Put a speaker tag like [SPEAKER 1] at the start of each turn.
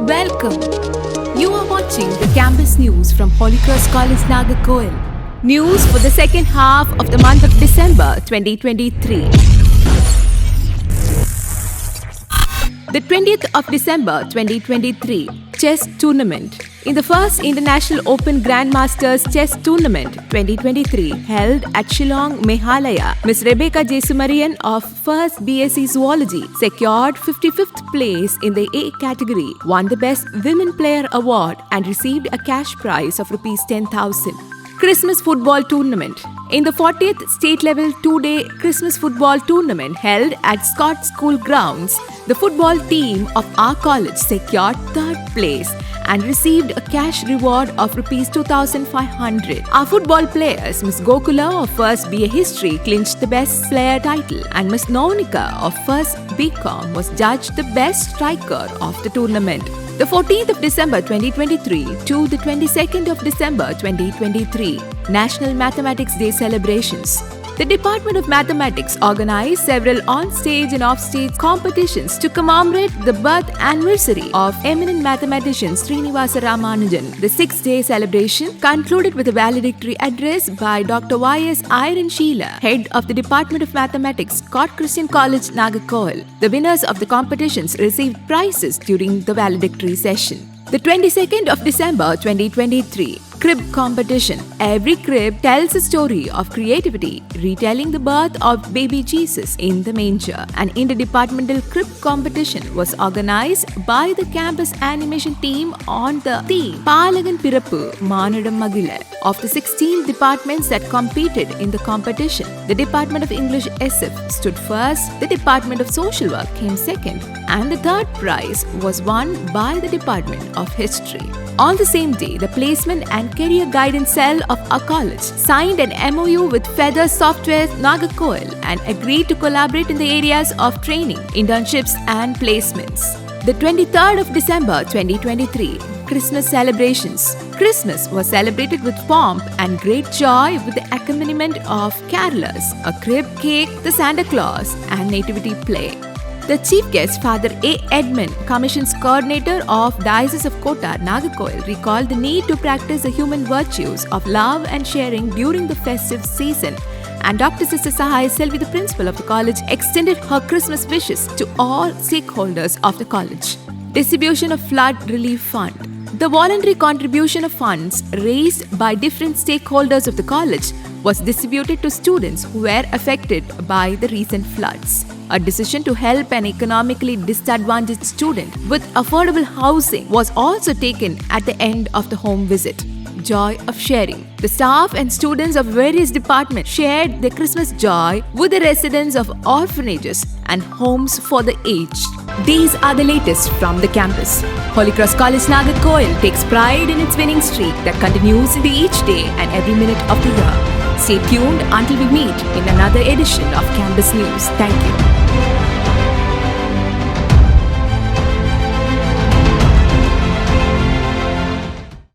[SPEAKER 1] Welcome. You are watching the campus news from Holy Cross College, Nagercoil. News for the second half of the month of December 2023. The 20th of December 2023 Chess Tournament. In the first International Open Grandmasters Chess Tournament 2023 held at Shillong, Meghalaya, Ms. Rebecca Jesumarian of First BSc Zoology secured 55th place in the A category, won the Best Women Player Award and received a cash prize of Rs 10,000. Christmas Football Tournament. In the 40th State Level 2-day Christmas Football Tournament held at Scott School Grounds, the football team of our college secured 3rd place and received a cash reward of Rs 2,500. Our football players, Ms. Gokula of First BA History clinched the Best Player title and Ms. Naunika of First BCom was judged the Best Striker of the tournament. The 14th of December 2023 to the 22nd of December 2023 National Mathematics Day celebrations. The Department of Mathematics organized several on-stage and off-stage competitions to commemorate the birth anniversary of eminent mathematician Srinivasa Ramanujan. The 6-day celebration concluded with a valedictory address by Dr. Y.S. Iron Sheila, head of the Department of Mathematics, Scott Christian College, Nagercoil. The winners of the competitions received prizes during the valedictory session. The 22nd of December 2023 Crib Competition. Every crib tells a story of creativity, retelling the birth of baby Jesus in the manger. An interdepartmental crib competition was organized by the campus animation team on the theme Palagan Pirappu Manadam Magila. Of the 16 departments that competed in the competition, the Department of English SF stood first, the Department of Social Work came second, and the 3rd prize was won by the Department of History. On the same day, the Placement and Career Guidance Cell of our college signed an MOU with Feather Software Nagercoil and agreed to collaborate in the areas of training, internships and placements. The 23rd of December 2023 Christmas celebrations. Christmas was celebrated with pomp and great joy with the accompaniment of carolers, a crib cake, the Santa Claus and nativity play. The chief guest, Father A. Edmund, Commission's coordinator of Diocese of Kota, Nagercoil, recalled the need to practice the human virtues of love and sharing during the festive season. And Dr. Sister Sahai Selvi, the principal of the college, extended her Christmas wishes to all stakeholders of the college. Distribution of Flood Relief Fund. The voluntary contribution of funds raised by different stakeholders of the college was distributed to students who were affected by the recent floods. A decision to help an economically disadvantaged student with affordable housing was also taken at the end of the home visit. Joy of sharing. The staff and students of various departments shared their Christmas joy with the residents of orphanages and homes for the aged. These are the latest from the campus. Holy Cross College, Nagercoil takes pride in its winning streak that continues in each day and every minute of the year. Stay tuned until we meet in another edition of Campus News. Thank you.